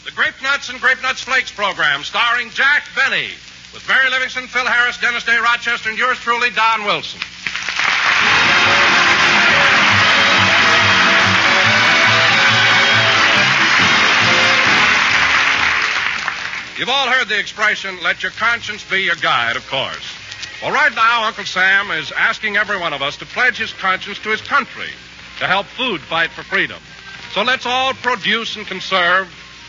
The Grape-Nuts and Grape-Nuts Flakes program starring Jack Benny with Mary Livingston, Phil Harris, Dennis Day, Rochester, and yours truly, Don Wilson. You've all heard the expression, let your conscience be your guide, of course. Well, right now, Uncle Sam is asking every one of us to pledge his conscience to his country to help food fight for freedom. So let's all produce and conserve,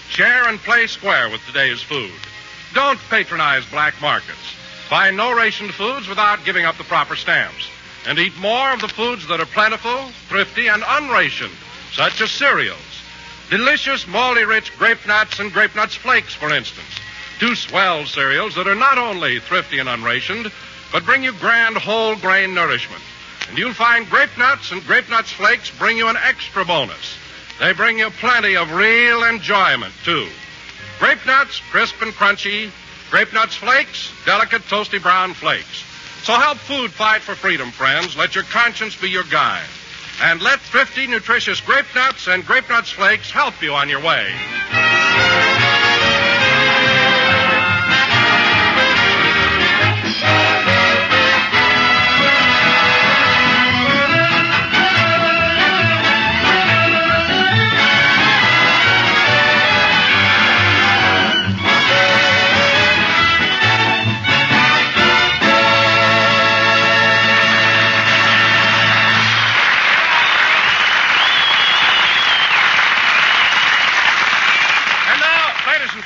share and play square with today's food. Don't patronize black markets. Buy no rationed foods without giving up the proper stamps. And eat more of the foods that are plentiful, thrifty, and unrationed, such as cereals. Delicious, malty-rich Grape-Nuts and Grape-Nuts Flakes, for instance. Two swell cereals that are not only thrifty and unrationed, but bring you grand whole-grain nourishment. And you'll find Grape-Nuts and Grape-Nuts Flakes bring you an extra bonus. They bring you plenty of real enjoyment, too. Grape-Nuts, crisp and crunchy. Grape-Nuts Flakes, delicate, toasty brown flakes. So help food fight for freedom, friends. Let your conscience be your guide. And let thrifty, nutritious Grape-Nuts and Grape-Nuts Flakes help you on your way.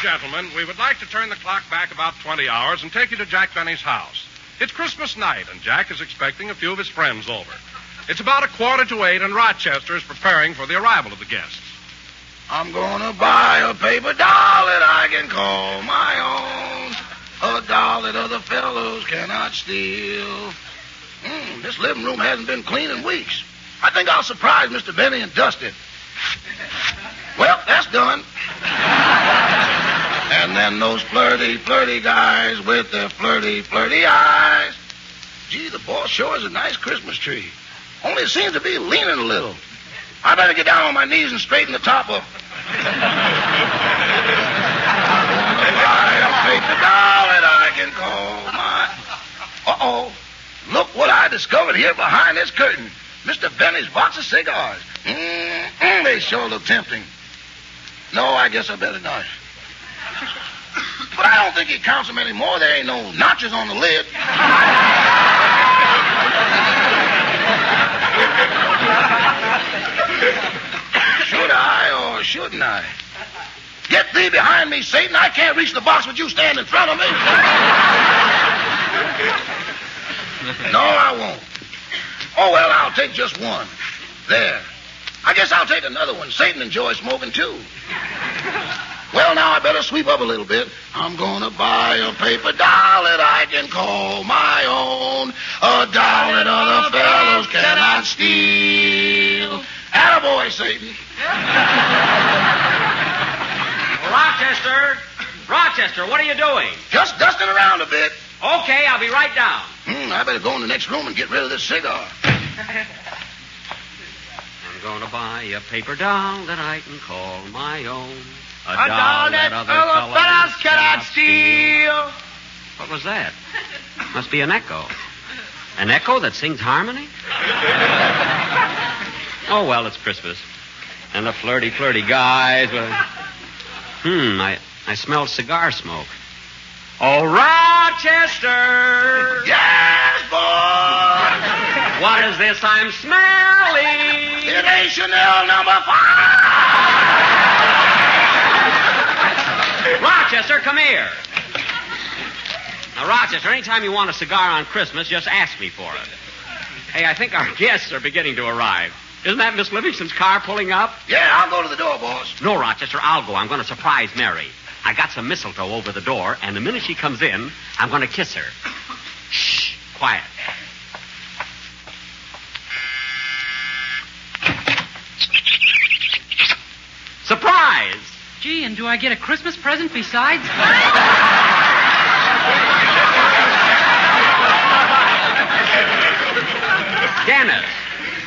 Gentlemen, we would like to turn the clock back about 20 hours and take you to Jack Benny's house. It's Christmas night, and Jack is expecting a few of his friends over. It's about 7:45, and Rochester is preparing for the arrival of the guests. I'm gonna buy a paper doll that I can call my own. A doll that other fellows cannot steal. This living room hasn't been clean in weeks. I think I'll surprise Mr. Benny and dust it. Well, that's done. And then those flirty, flirty guys with their flirty, flirty eyes. Gee, the boss sure is a nice Christmas tree. Only it seems to be leaning a little. I better get down on my knees and straighten the top up. Buy a paper doll that I can call my... Uh-oh. Look what I discovered here behind this curtain. Mr. Benny's box of cigars. They sure look tempting. No, I guess I better not. But I don't think he counts them anymore. There ain't no notches on the lid. Should I or shouldn't I? Get thee behind me, Satan. I can't reach the box with you standing in front of me. No, I won't. Oh, well, I'll take just one. There. I guess I'll take another one. Satan enjoys smoking, too. Well, now I better sweep up a little bit. I'm gonna buy a paper doll that I can call my own. A doll that other fellows cannot steal. Attaboy, Satan. Rochester, what are you doing? Just dusting around a bit. Okay, I'll be right down. I better go in the next room and get rid of this cigar. I'm gonna buy a paper doll that I can call my own. A doll that other fellows cannot steal. What was that? Must be an echo. An echo that sings harmony? Oh, well, it's Christmas. And the flirty, flirty guys. I smell cigar smoke. Oh, Rochester! Yes, boy! What is this I'm smelling? It ain't Chanel number 5! Rochester, come here. Now, Rochester, anytime you want a cigar on Christmas, just ask me for it. Hey, I think our guests are beginning to arrive. Isn't that Miss Livingston's car pulling up? Yeah, I'll go to the door, boss. No, Rochester, I'll go. I'm going to surprise Mary. I got some mistletoe over the door, and the minute she comes in, I'm going to kiss her. Shh, quiet. Surprise! Gee, and do I get a Christmas present besides? Dennis,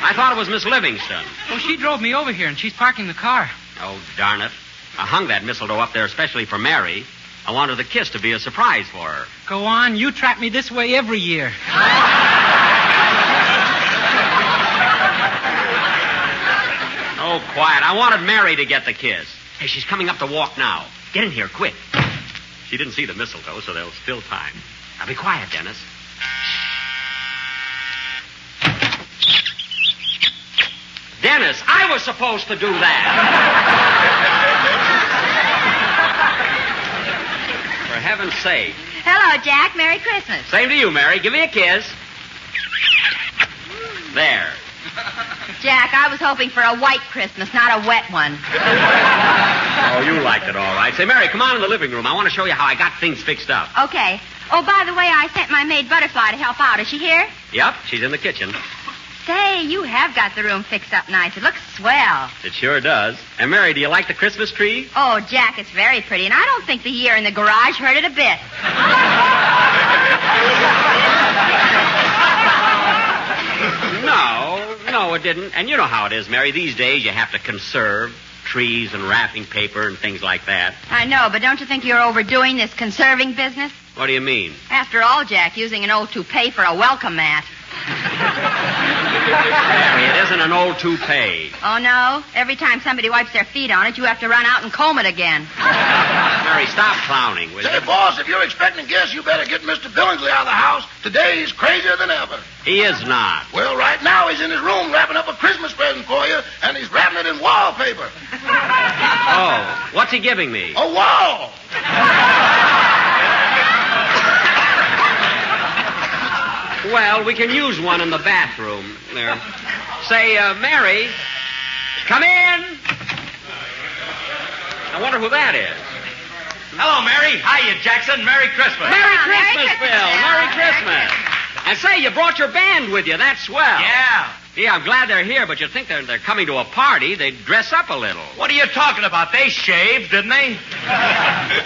I thought it was Miss Livingston. Well, she drove me over here, and she's parking the car. Oh, darn it. I hung that mistletoe up there especially for Mary. I wanted the kiss to be a surprise for her. Go on. You trap me this way every year. Oh, quiet. I wanted Mary to get the kiss. Hey, she's coming up the walk now. Get in here, quick. She didn't see the mistletoe, so there's still time. Now, be quiet, Dennis. Dennis, I was supposed to do that. For heaven's sake. Hello, Jack. Merry Christmas. Same to you, Mary. Give me a kiss. There. Jack, I was hoping for a white Christmas, not a wet one. Oh, you liked it all right. Say, Mary, come on in the living room. I want to show you how I got things fixed up. Okay. Oh, by the way, I sent my maid Butterfly to help out. Is she here? Yep, she's in the kitchen. Say, you have got the room fixed up nice. It looks swell. It sure does. And, Mary, do you like the Christmas tree? Oh, Jack, it's very pretty, and I don't think the year in the garage hurt it a bit. No, it didn't. And you know how it is, Mary. These days you have to conserve trees and wrapping paper and things like that. I know, but don't you think you're overdoing this conserving business? What do you mean? After all, Jack, using an old toupee for a welcome mat. Mary, it isn't an old toupee. Oh, no? Every time somebody wipes their feet on it, you have to run out and comb it again. Mary, stop clowning, will you? Say, boss, if you're expecting guests, you better get Mr. Billingsley out of the house. Today he's crazier than ever. He is not. Well, right now he's in his room wrapping up a Christmas present for you, and he's wrapping it in wallpaper. Oh, what's he giving me? A wall. Well, we can use one in the bathroom. There. Say, Mary, come in. I wonder who that is. Hello, Mary. Hiya, Jackson. Merry Christmas. Merry Christmas, Merry Christmas, Bill. Bill. Merry Christmas. And say, you brought your band with you. That's swell. Yeah. Yeah, I'm glad they're here, but you'd think they're coming to a party. They'd dress up a little. What are you talking about? They shaved, didn't they?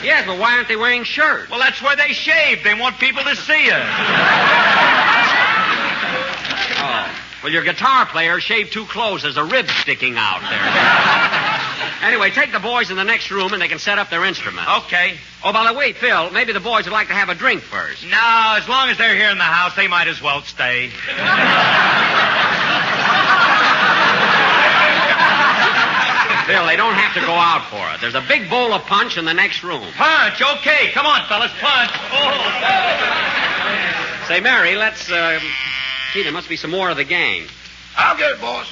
Yes, but why aren't they wearing shirts? Well, that's where they shaved. They want people to see us. Oh. Well, your guitar player shaved too close. There's a rib sticking out there. Anyway, take the boys in the next room and they can set up their instruments. Okay. Oh, by the way, Phil, maybe the boys would like to have a drink first. No, as long as they're here in the house, they might as well stay. Phil, they don't have to go out for it. There's a big bowl of punch in the next room. Punch, okay. Come on, fellas, punch. Oh. Say, Mary, let's, gee, there must be some more of the gang. I'll get it, boss.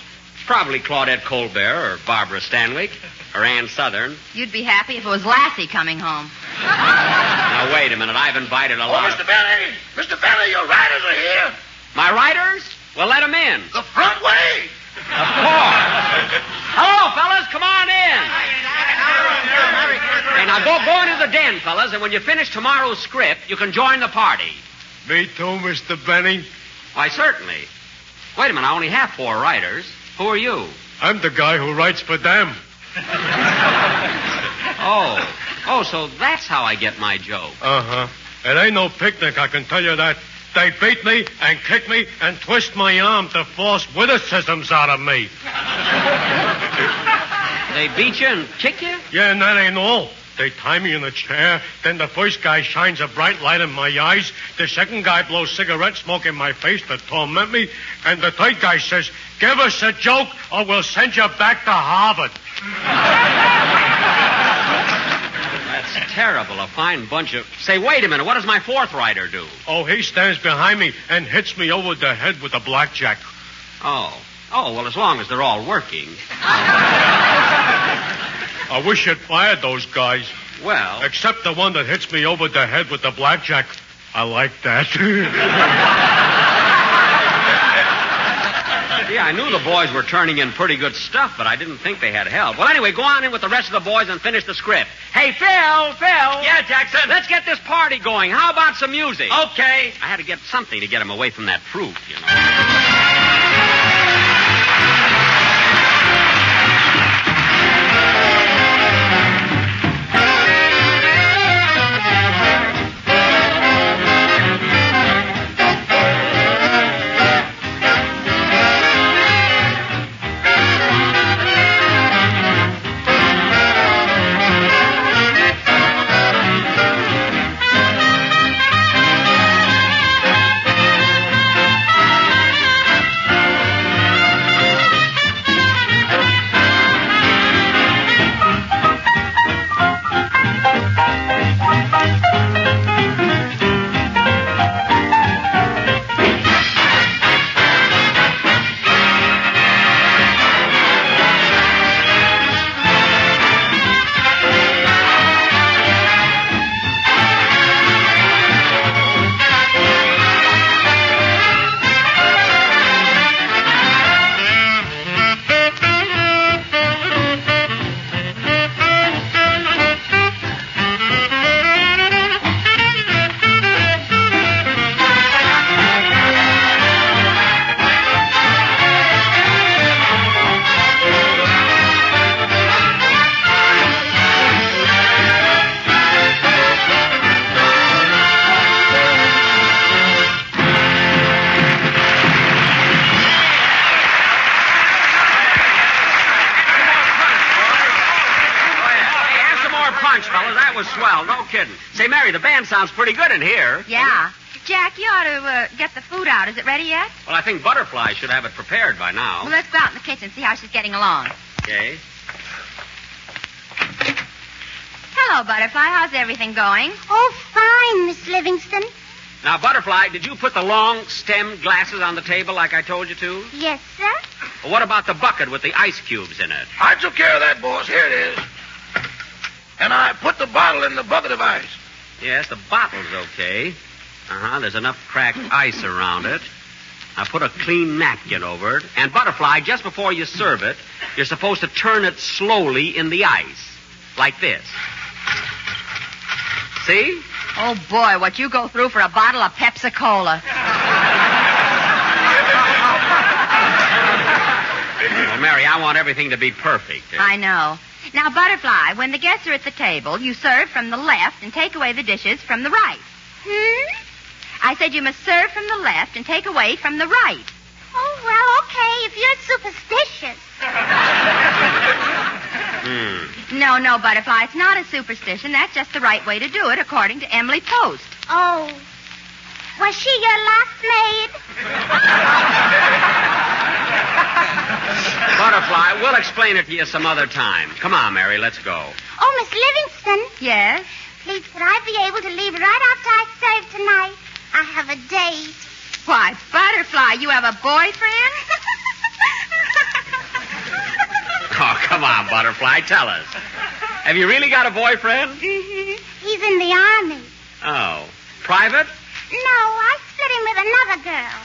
Probably Claudette Colbert or Barbara Stanwyck or Ann Southern. You'd be happy if it was Lassie coming home. Now, wait a minute. I've invited a Oh, lot Mr. Benny. Mr. Benny, your riders are here. My writers? Well, let them in. The front way. Of course. Hello, fellas. Come on in. Hey, now go into the den, fellas, and when you finish tomorrow's script, you can join the party. Me too, Mr. Benny. Why, certainly. Wait a minute. I only have 4 writers. Who are you? I'm the guy who writes for them. Oh, so that's how I get my joke. Uh-huh. It ain't no picnic, I can tell you that. They beat me and kick me and twist my arm to force witticisms out of me. They beat you and kick you? Yeah, and that ain't all. They tie me in a chair. Then the first guy shines a bright light in my eyes. The second guy blows cigarette smoke in my face to torment me. And the third guy says, give us a joke or we'll send you back to Harvard. That's terrible. A fine bunch of... Say, wait a minute. What does my 4th writer do? Oh, he stands behind me and hits me over the head with a blackjack. Oh, well, as long as they're all working. I wish you'd fired those guys. Well... Except the one that hits me over the head with the blackjack. I like that. Yeah, I knew the boys were turning in pretty good stuff, but I didn't think they had help. Well, anyway, go on in with the rest of the boys and finish the script. Hey, Phil! Yeah, Jackson? Let's get this party going. How about some music? Okay. I had to get something to get him away from that fruit, you know. was swell. No kidding. Say, Mary, the band sounds pretty good in here. Yeah. Jack, you ought to get the food out. Is it ready yet? Well, I think Butterfly should have it prepared by now. Well, let's go out in the kitchen and see how she's getting along. Okay. Hello, Butterfly. How's everything going? Oh, fine, Miss Livingston. Now, Butterfly, did you put the long stem glasses on the table like I told you to? Yes, sir. Well, what about the bucket with the ice cubes in it? I took care of that, boss. Here it is. And I put the bottle in the bucket of ice. Yes, the bottle's okay. There's enough cracked ice around it. Now, put a clean napkin over it. And, Butterfly, just before you serve it, you're supposed to turn it slowly in the ice. Like this. See? Oh, boy, what you go through for a bottle of Pepsi-Cola. Well, Mary, I want everything to be perfect. I know. Now, Butterfly, when the guests are at the table, you serve from the left and take away the dishes from the right. I said you must serve from the left and take away from the right. Oh, well, okay, if you're superstitious. No, Butterfly, it's not a superstition. That's just the right way to do it, according to Emily Post. Oh. Was she your last maid? Butterfly, we'll explain it to you some other time. Come on, Mary, let's go. Oh, Miss Livingston. Yes? Please, could I be able to leave right after I serve tonight? I have a date. Why, Butterfly, you have a boyfriend? Oh, come on, Butterfly, tell us. Have you really got a boyfriend? He's in the army. Oh. Private? No, I split him with another girl.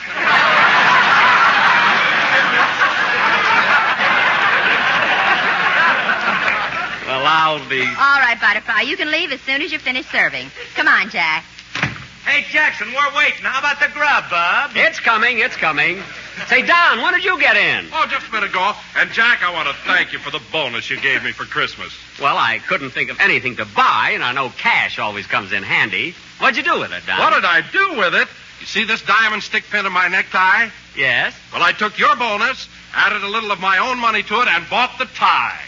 Well, I'll be... All right, Butterfly, you can leave as soon as you finish serving. Come on, Jack. Hey, Jackson, we're waiting. How about the grub, Bub? It's coming. Say, Don, when did you get in? Oh, just a minute ago. And, Jack, I want to thank you for the bonus you gave me for Christmas. Well, I couldn't think of anything to buy, and I know cash always comes in handy. What'd you do with it, Don? What did I do with it? You see this diamond stick pin in my necktie? Yes? Well, I took your bonus, added a little of my own money to it, and bought the tie.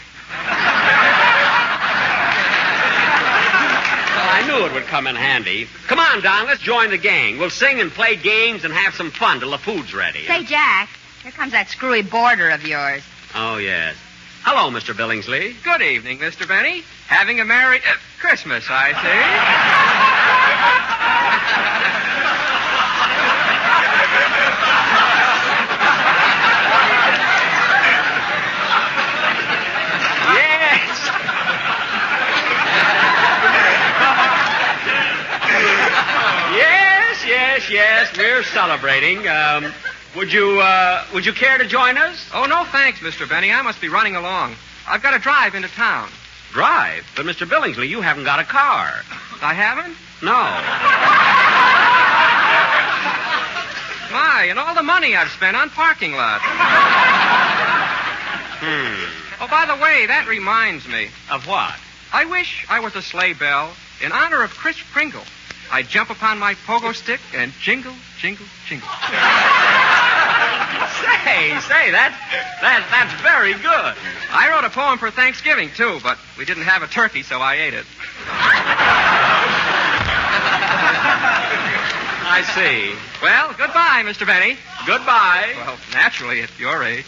Well, I knew it would come in handy. Come on, Don, let's join the gang. We'll sing and play games and have some fun till the food's ready. Say, Jack, here comes that screwy boarder of yours. Oh, yes. Hello, Mr. Billingsley. Good evening, Mr. Benny. Having a merry Christmas, I see. Yes, we're celebrating. Would you care to join us? Oh, no, thanks, Mr. Benny. I must be running along. I've got to drive into town. Drive? But, Mr. Billingsley, you haven't got a car. I haven't? No. My, and all the money I've spent on parking lots. Oh, by the way, that reminds me. Of what? I wish I was a sleigh bell in honor of Kris Kringle. I'd jump upon my pogo stick and jingle, jingle, jingle. Say, that's very good. I wrote a poem for Thanksgiving, too, but we didn't have a turkey, so I ate it. I see. Well, goodbye, Mr. Benny. Goodbye. Well, naturally, at your age.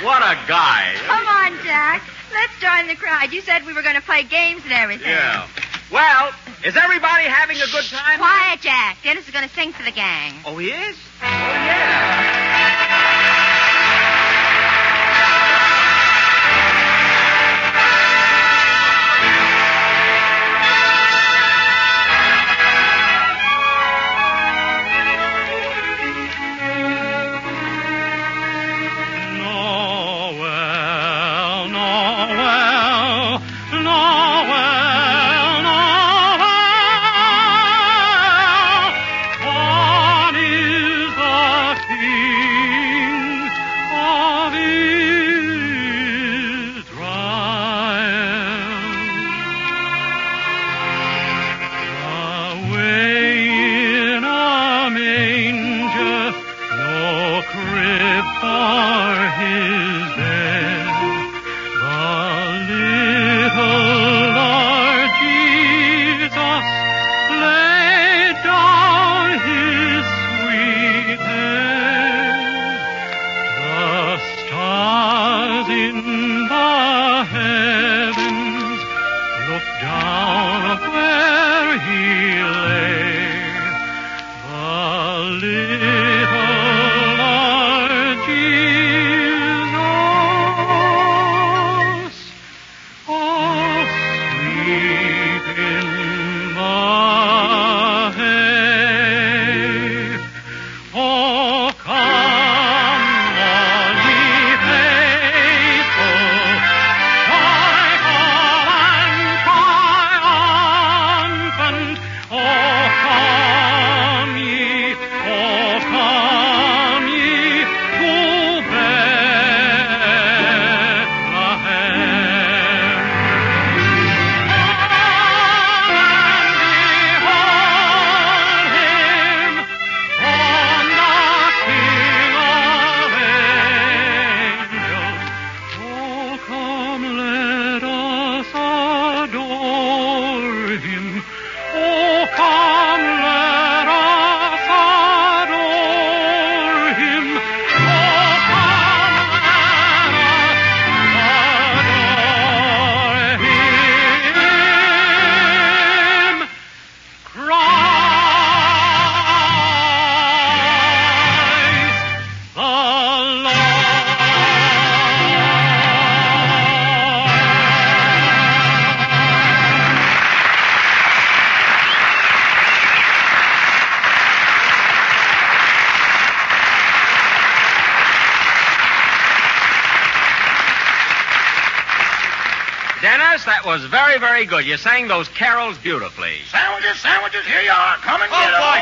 What a guy. Come on, Jack. Let's join the crowd. You said we were going to play games and everything. Yeah. Well, is everybody having a good time? Quiet, Jack. Dennis is going to sing for the gang. Oh, he is? Oh, yeah. One is the Yes, that was very, very good. You sang those carols beautifully. Sandwiches, here you are. Come and get them. boy.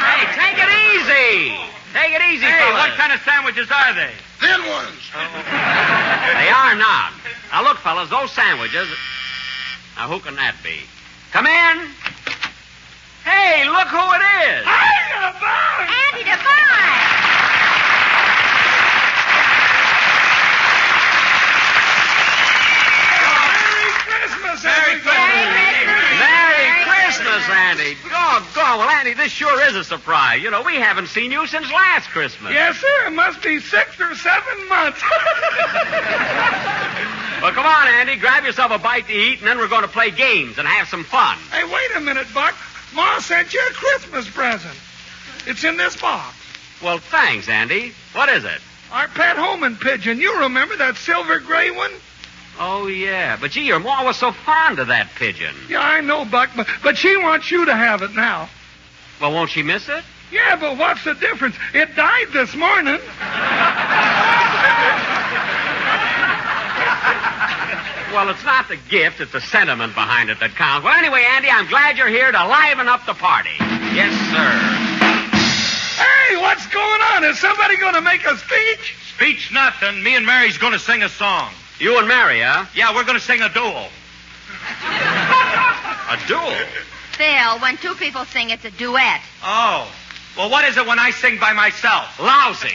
Hey, take it easy. Take it easy, Hey, fellas. what kind of sandwiches are they? Thin ones. They are not. Now, look, fellas, those sandwiches... Now, who can that be? Come in. Hey, look who it is. Andy Devine. Merry Christmas, Andy. Doggone. Well, Andy, this sure is a surprise. You know, we haven't seen you since last Christmas. Yes, sir. It must be 6 or 7 months. Well, come on, Andy. Grab yourself a bite to eat, and then we're going to play games and have some fun. Hey, wait a minute, Buck. Ma sent you a Christmas present. It's in this box. Well, thanks, Andy. What is it? Our pet homing pigeon. You remember that silver gray one? Oh, yeah. But, gee, your ma was so fond of that pigeon. Yeah, I know, Buck, but she wants you to have it now. Well, won't she miss it? Yeah, but what's the difference? It died this morning. Well, it's not the gift, it's the sentiment behind it that counts. Well, anyway, Andy, I'm glad you're here to liven up the party. Yes, sir. Hey, what's going on? Is somebody going to make a speech? Speech nothing. Me and Mary's going to sing a song. You and Mary, huh? Yeah, we're going to sing a duel. A duel? Phil, when two people sing, it's a duet. Oh. Well, what is it when I sing by myself? Lousy.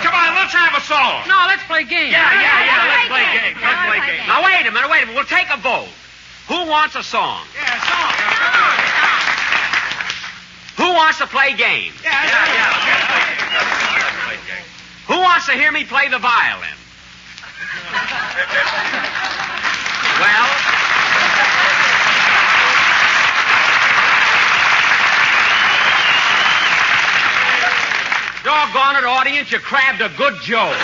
Come on, let's have a song. No, let's play games. Yeah, let's play games. Let's play games. Now, wait a minute. We'll take a vote. Who wants a song? Yeah, song. Who wants to play games? Yeah. Who wants to hear me play the violin? Well... Doggone it, audience, you crabbed a good joke.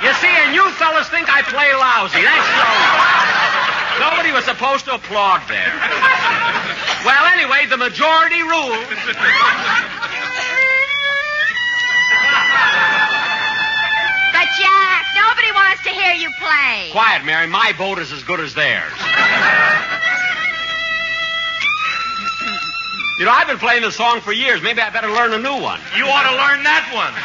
You see, and you fellas think I play lousy. That's so... Nobody was supposed to applaud there. Well, anyway, the majority rules. But, Jack, nobody wants to hear you play. Quiet, Mary. My vote is as good as theirs. You know, I've been playing this song for years. Maybe I better learn a new one. You ought to learn that one.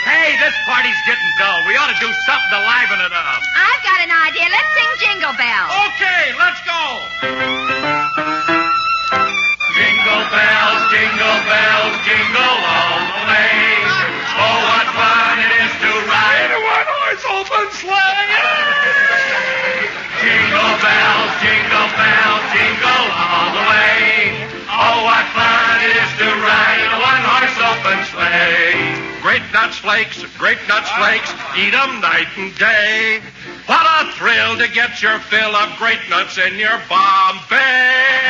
Hey, this party's getting dull. We ought to do something to liven it up. I've got an idea. Let's sing Jingle Bells. Okay, let's go. Jingle bells, jingle all the way. Oh, what fun it is to ride a one-horse open sleigh. Jingle bells, jingle all the way. Oh, what fun it is to ride a one-horse open sleigh. Grape-Nuts flakes, eat 'em night and day. What a thrill to get your fill of Grape-Nuts in your Bombay.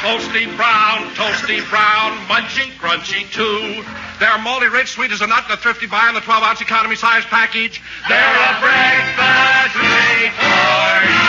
Toasty brown, munchy, crunchy too. They're malty rich, sweet as a nut, and a thrifty buy in the 12-ounce economy size package. They're a breakfast treat for you.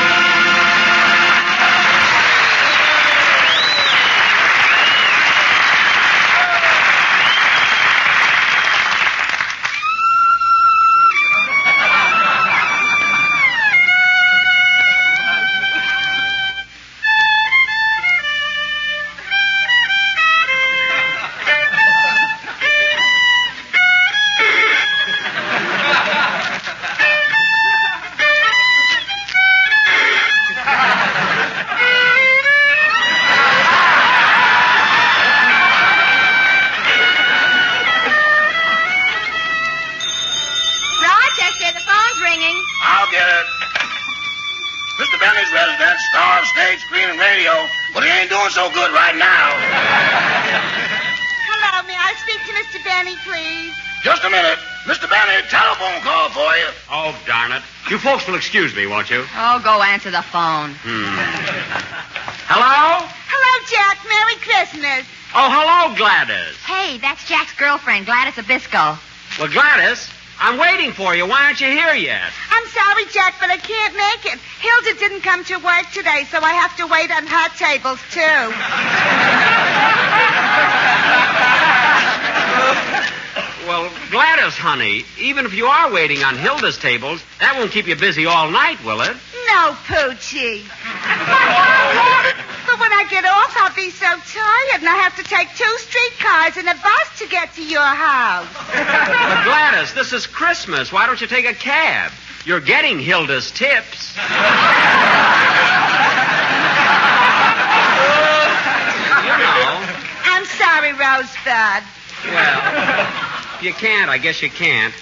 Rochester, the phone's ringing. I'll get it. Mr. Bentley's resident, star of stage, screen, and radio, but he ain't doing so good right now. Hello, may I speak to Mr. Benny, please? Just a minute. Mr. Bentley, telephone call for you. Oh, darn it. You folks will excuse me, won't you? Oh, go answer the phone. Hello? Hello, Jack. Merry Christmas. Oh, hello, Gladys. Hey, that's Jack's girlfriend, Gladys Abisco. Well, Gladys, I'm waiting for you. Why aren't you here yet? I'm sorry, Jack, but I can't make it. Hilda didn't come to work today, so I have to wait on her tables, too. Well, Gladys, honey, even if you are waiting on Hilda's tables, that won't keep you busy all night, will it? No, Poochie. But when I get off, I'll be so tired, and I have to take 2 streetcars and a bus to get to your house. But Gladys, this is Christmas. Why don't you take a cab? You're getting Hilda's tips. You know. I'm sorry, Rosebud. Well, you can't. I guess you can't.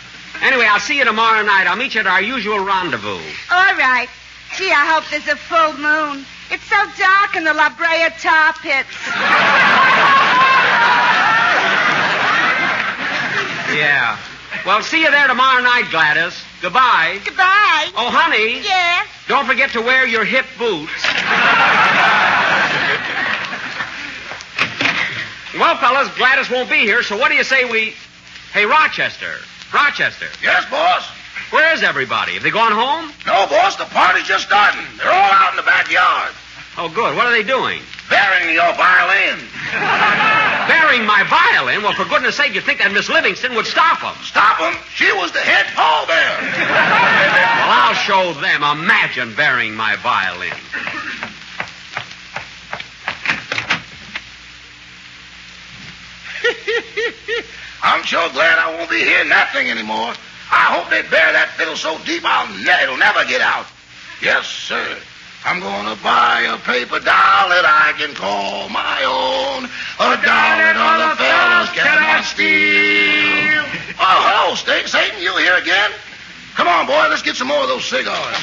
Anyway, I'll see you tomorrow night. I'll meet you at our usual rendezvous. All right. Gee, I hope there's a full moon. It's so dark in the La Brea tar pits. Yeah. Well, see you there tomorrow night, Gladys. Goodbye. Goodbye. Oh, honey. Yeah? Don't forget to wear your hip boots. Well, fellas, Gladys won't be here, so what do you say we... Hey, Rochester. Rochester. Yes, boss? Where is everybody? Have they gone home? No, boss, the party's just starting. They're all out in the backyard. Oh, good. What are they doing? Burying your violin. Burying my violin? Well, for goodness sake, you'd think that Miss Livingston would stop them. Stop them? She was the head pallbearer. Well, I'll show them. Imagine burying my violin. I'm sure glad I won't be hearing that thing anymore. I hope they bury that fiddle so deep it'll never get out. Yes, sir. I'm going to buy a paper doll that I can call my own. A doll that other fellows cannot steal. Oh, hello, Satan. You here again? Come on, boy. Let's get some more of those cigars.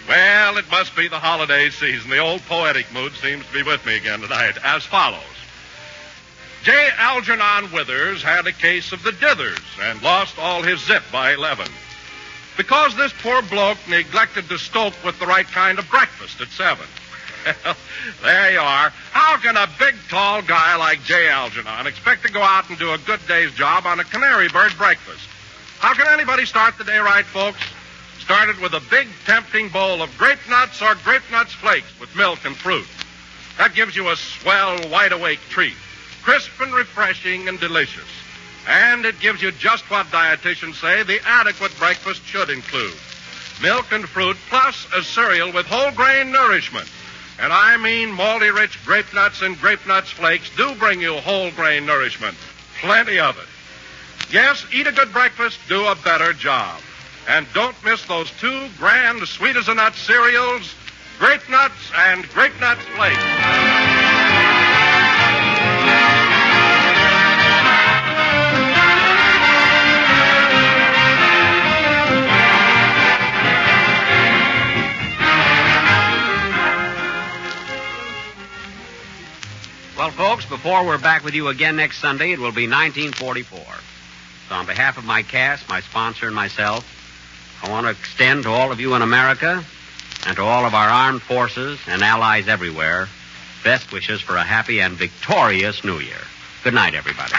Well, it must be the holiday season. The old poetic mood seems to be with me again tonight. As follows. J. Algernon Withers had a case of the dithers and lost all his zip by 11. Because this poor bloke neglected to stoke with the right kind of breakfast at 7. Well, there you are. How can a big, tall guy like J. Algernon expect to go out and do a good day's job on a canary bird breakfast? How can anybody start the day right, folks? Start it with a big, tempting bowl of Grape-Nuts or Grape-Nuts flakes with milk and fruit. That gives you a swell, wide-awake treat. Crisp and refreshing and delicious. And it gives you just what dietitians say the adequate breakfast should include. Milk and fruit plus a cereal with whole grain nourishment. And I mean malty-rich Grape-Nuts and Grape-Nuts flakes do bring you whole grain nourishment. Plenty of it. Yes, eat a good breakfast, do a better job. And don't miss those 2 grand sweet-as-a-nut cereals, Grape-Nuts and Grape-Nuts flakes. Well, folks, before we're back with you again next Sunday, it will be 1944. So on behalf of my cast, my sponsor, and myself, I want to extend to all of you in America and to all of our armed forces and allies everywhere best wishes for a happy and victorious New Year. Good night, everybody.